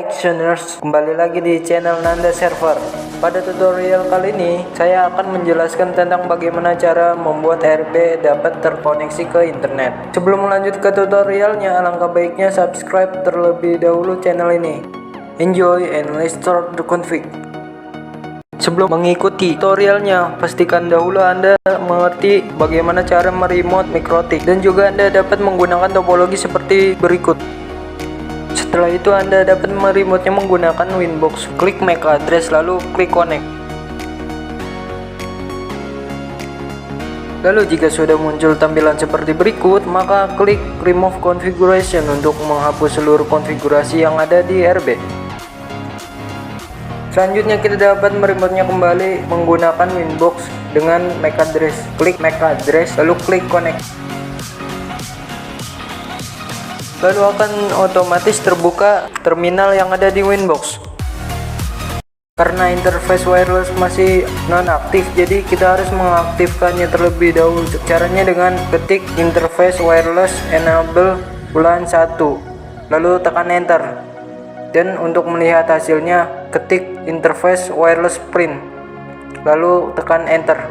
Actioners, kembali lagi di channel Nanda Server. Pada tutorial kali ini saya akan menjelaskan tentang bagaimana cara membuat RP dapat terkoneksi ke internet. Sebelum lanjut ke tutorialnya, alangkah baiknya subscribe terlebih dahulu channel ini. Enjoy and let's start the config. Sebelum mengikuti tutorialnya, pastikan dahulu Anda mengerti bagaimana cara meremote MikroTik, dan juga Anda dapat menggunakan topologi seperti berikut. Setelah itu Anda dapat meremote-nya menggunakan Winbox. Klik MAC address lalu klik connect. Lalu jika sudah muncul tampilan seperti berikut, maka klik remove configuration untuk menghapus seluruh konfigurasi yang ada di RB. Selanjutnya kita dapat meremote-nya kembali menggunakan Winbox dengan MAC address. Klik MAC address lalu klik connect. Lalu akan otomatis terbuka terminal yang ada di Winbox. Karena interface wireless masih nonaktif, jadi kita harus mengaktifkannya terlebih dahulu. Caranya dengan ketik interface wireless enable bulan 1, lalu tekan enter. Dan untuk melihat hasilnya, ketik interface wireless print, lalu tekan enter.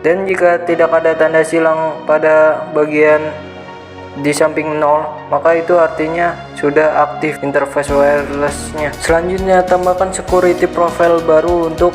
Dan jika tidak ada tanda silang pada bagian di samping 0, maka itu artinya sudah aktif interface wirelessnya. Selanjutnya tambahkan security profile baru untuk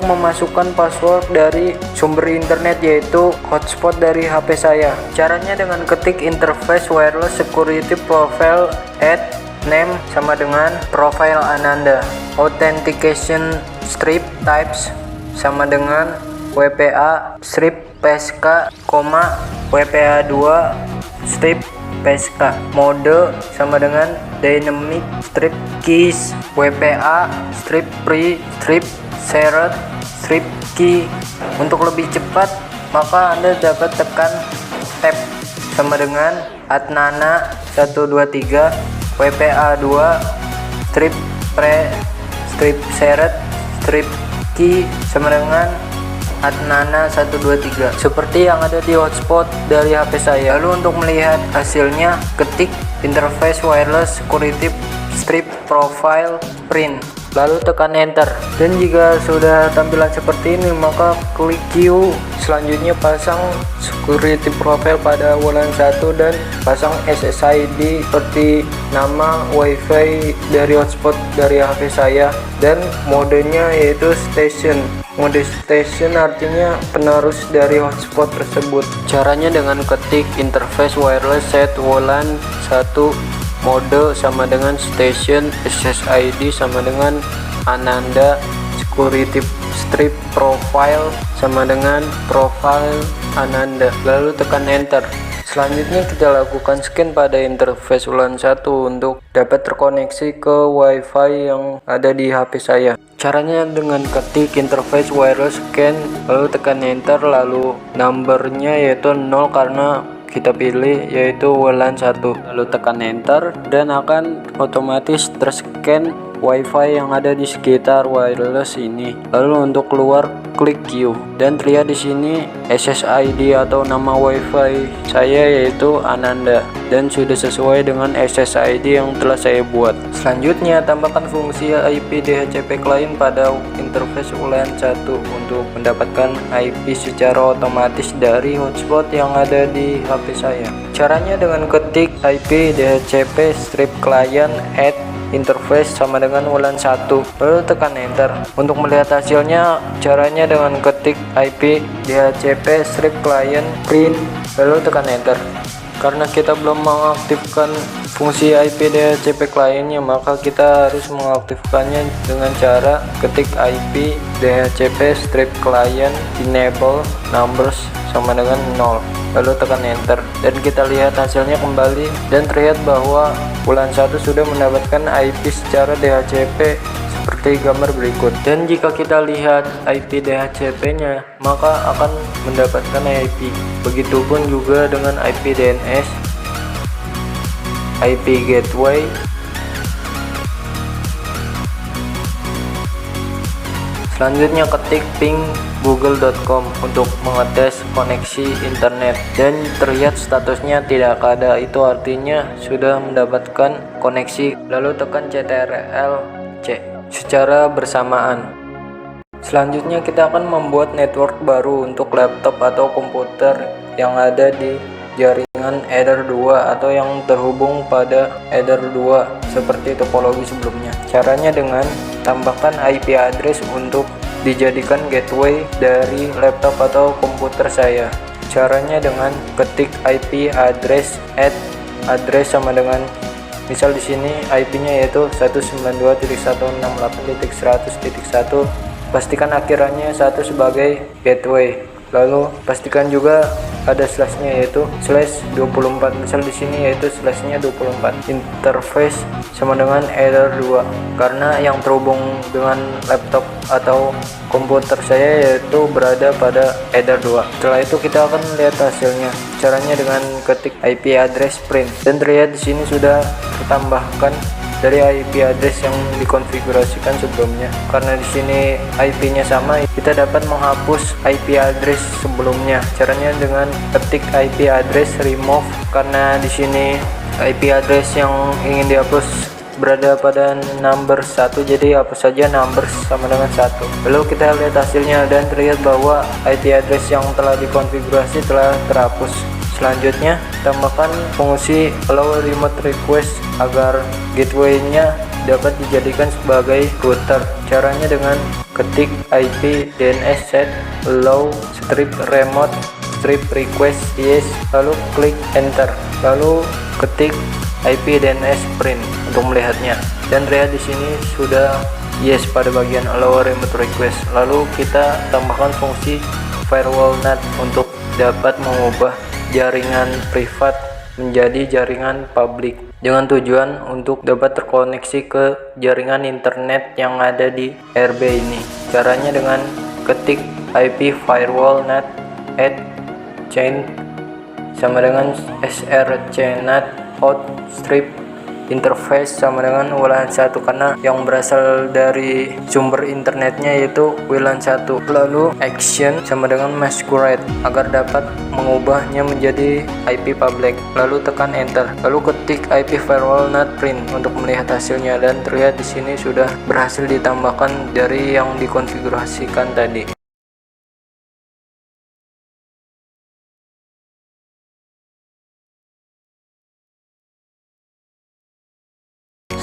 memasukkan password dari sumber internet, yaitu hotspot dari HP saya. Caranya dengan ketik interface wireless security profile add name sama dengan profile Ananda, authentication strip types sama dengan WPA strip PSK, WPA2 strip PSK, mode sama dengan dynamic strip keys, WPA strip pre strip shared strip key. Untuk lebih cepat, maka Anda dapat tekan tab sama dengan Adnana 123 WPA2 strip pre strip shared strip key sama dengan Adnana 123 seperti yang ada di hotspot dari HP saya. Lalu untuk melihat hasilnya, ketik interface wireless security strip profile print, lalu tekan enter. Dan jika sudah tampilan seperti ini, maka klik Q. Selanjutnya pasang security profile pada bulan 1 dan pasang SSID seperti nama WiFi dari hotspot dari HP saya, dan modenya yaitu station. Mode station artinya penerus dari hotspot tersebut. Caranya dengan ketik interface wireless set WLAN 1 mode sama dengan station, SSID sama dengan Ananda, security strip profile sama dengan profile Ananda, lalu tekan enter. Selanjutnya kita lakukan scan pada interface WLAN 1 untuk dapat terkoneksi ke WiFi yang ada di HP saya. Caranya dengan ketik interface wireless scan lalu tekan enter, lalu numbernya yaitu 0 karena kita pilih yaitu WLAN 1, lalu tekan enter dan akan otomatis terscan WiFi yang ada di sekitar wireless ini. Lalu untuk keluar klik Q dan terlihat di sini SSID atau nama WiFi saya yaitu Ananda dan sudah sesuai dengan SSID yang telah saya buat. Selanjutnya tambahkan fungsi IP DHCP client pada interface WLAN 1 untuk mendapatkan IP secara otomatis dari hotspot yang ada di HP saya. Caranya dengan ketik IP DHCP strip client add interface sama dengan WLAN 1, lalu tekan enter. Untuk melihat hasilnya, caranya dengan ketik IP DHCP strip client print lalu tekan enter. Karena kita belum mengaktifkan fungsi IP DHCP clientnya, maka kita harus mengaktifkannya dengan cara ketik IP DHCP strip client enable numbers sama dengan 0, lalu tekan enter dan kita lihat hasilnya kembali, dan terlihat bahwa WLAN 1 sudah mendapatkan IP secara DHCP seperti gambar berikut. Dan jika kita lihat IP DHCP nya, maka akan mendapatkan IP. Begitupun juga dengan IP DNS, IP gateway, selanjutnya ketik ping google.com untuk mengetes koneksi internet dan terlihat statusnya tidak ada, itu artinya sudah mendapatkan koneksi. Lalu tekan Ctrl+C secara bersamaan. Selanjutnya kita akan membuat network baru untuk laptop atau komputer yang ada di jaringan Ether 2 atau yang terhubung pada Ether 2 seperti topologi sebelumnya. Caranya dengan tambahkan IP address untuk dijadikan gateway dari laptop atau komputer saya. Caranya dengan ketik IP address address sama dengan, misal di sini IP-nya yaitu 192.168.100.1. pastikan akhirannya 1 sebagai gateway. Lalu pastikan juga ada slashnya yaitu /24, misal di sini yaitu slashnya 24. Interface sama dengan Ether 2 karena yang terhubung dengan laptop atau komputer saya yaitu berada pada Ether 2. Setelah itu kita akan lihat hasilnya. Caranya dengan ketik IP address print dan terlihat di sini sudah tertambahkan dari IP address yang dikonfigurasikan sebelumnya. Karena di sini IP-nya sama, kita dapat menghapus IP address sebelumnya. Caranya dengan ketik IP address remove, karena di sini IP address yang ingin dihapus berada pada number 1, jadi hapus saja number sama dengan 1. Lalu kita lihat hasilnya dan terlihat bahwa IP address yang telah dikonfigurasi telah terhapus. Selanjutnya, tambahkan fungsi allow remote request agar gateway-nya dapat dijadikan sebagai router. Caranya dengan ketik IP DNS set allow strip remote strip request yes, lalu klik enter, lalu ketik IP DNS print untuk melihatnya. Dan lihat di sini sudah yes pada bagian allow remote request. Lalu kita tambahkan fungsi firewall NAT untuk dapat mengubah jaringan privat menjadi jaringan publik dengan tujuan untuk dapat terkoneksi ke jaringan internet yang ada di RB ini. Caranya dengan ketik IP firewall NAT add chain sama dengan srcNAT out strip interface sama dengan WLAN 1 karena yang berasal dari sumber internetnya yaitu WLAN 1. Lalu action sama dengan masquerade agar dapat mengubahnya menjadi IP public. Lalu tekan enter. Lalu ketik IP firewall NAT print untuk melihat hasilnya dan terlihat di sini sudah berhasil ditambahkan dari yang dikonfigurasikan tadi.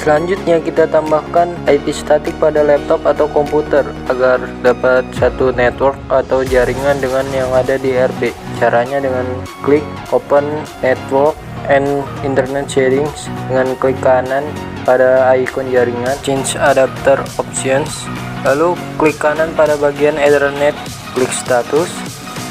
Selanjutnya kita tambahkan IP statik pada laptop atau komputer agar dapat satu network atau jaringan dengan yang ada di RB. Caranya dengan klik open network and internet settings dengan klik kanan pada icon jaringan, change adapter options, lalu klik kanan pada bagian Ethernet, klik status,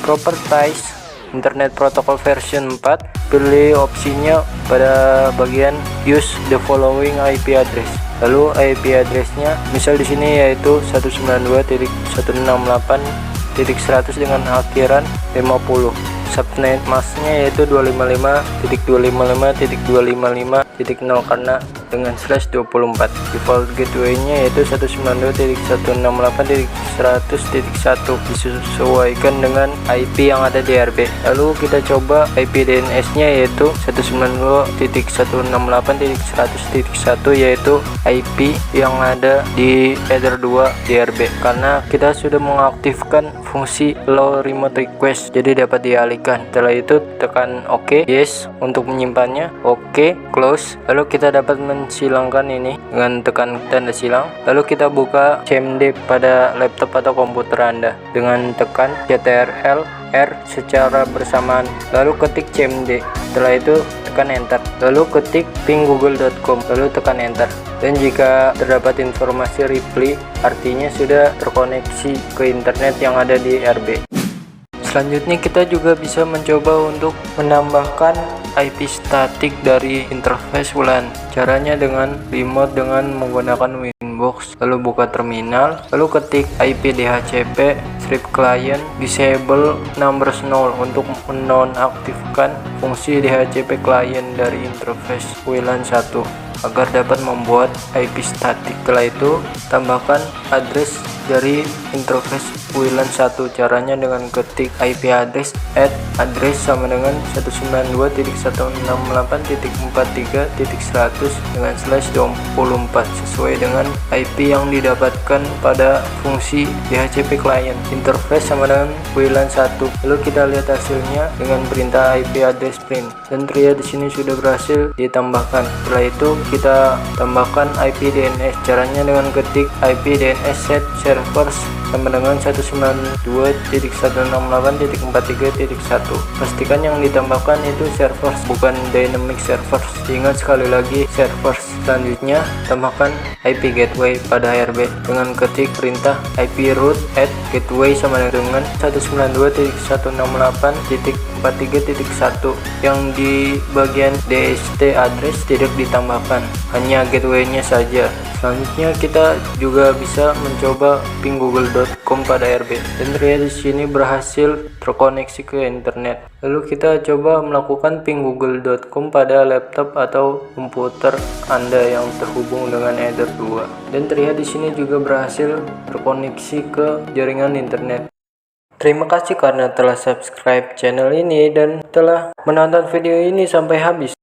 properties, internet protocol version 4, pilih opsinya pada bagian use the following IP address. Lalu IP addressnya misal di sini yaitu 192.168.100 dengan akhiran 50. Subnet masknya yaitu 255.255.255.0 karena dengan /24. Default gateway-nya yaitu 192.168.100.1 disesuaikan dengan IP yang ada di RB. Lalu kita coba IP DNS-nya yaitu 192.168.100.1 yaitu IP yang ada di Ether 2 di RB. Karena kita sudah mengaktifkan fungsi allow remote request, jadi dapat dialihkan. Setelah itu tekan OK, yes untuk menyimpannya, OK, close. Lalu kita dapat mensilangkan ini dengan tekan tanda silang. Lalu kita buka CMD pada laptop atau komputer Anda dengan tekan Ctrl R secara bersamaan. Lalu ketik CMD. Setelah itu tekan enter. Lalu ketik ping google.com. Lalu tekan enter. Dan jika terdapat informasi reply, artinya sudah terkoneksi ke internet yang ada di RB. Selanjutnya kita juga bisa mencoba untuk menambahkan IP statik dari interface WLAN. Caranya dengan remote dengan menggunakan Winbox, lalu buka terminal, lalu ketik IP DHCP strip client disable numbers 0 untuk menonaktifkan fungsi DHCP client dari interface WLAN 1 agar dapat membuat IP statik. Setelah itu tambahkan address dari interface WLAN 1. Caranya dengan ketik IP address sama dengan 192.168.43.100 dengan /24 sesuai dengan IP yang didapatkan pada fungsi DHCP client. Interface sama dengan WLAN 1. Lalu kita lihat hasilnya dengan perintah IP address print, dan terlihat di sini sudah berhasil ditambahkan. Setelah itu kita tambahkan IP DNS. Caranya dengan ketik IP DNS set servers sama dengan 192.168.43.1. Pastikan yang ditambahkan itu servers, bukan dynamic servers. Ingat sekali lagi servers. Selanjutnya tambahkan IP gateway pada HRB dengan ketik perintah IP root @gateway sama dengan 192.168.43.1. yang di bagian DHT address tidak ditambahkan, hanya gateway-nya saja. Selanjutnya kita juga bisa mencoba ping google.com pada HRB, dan terlihat di sini berhasil terkoneksi ke internet. Lalu kita coba melakukan ping google.com pada laptop atau komputer Anda yang terhubung dengan Ether 2, dan terlihat di sini juga berhasil terkoneksi ke jaringan internet. Terima kasih karena telah subscribe channel ini dan telah menonton video ini sampai habis.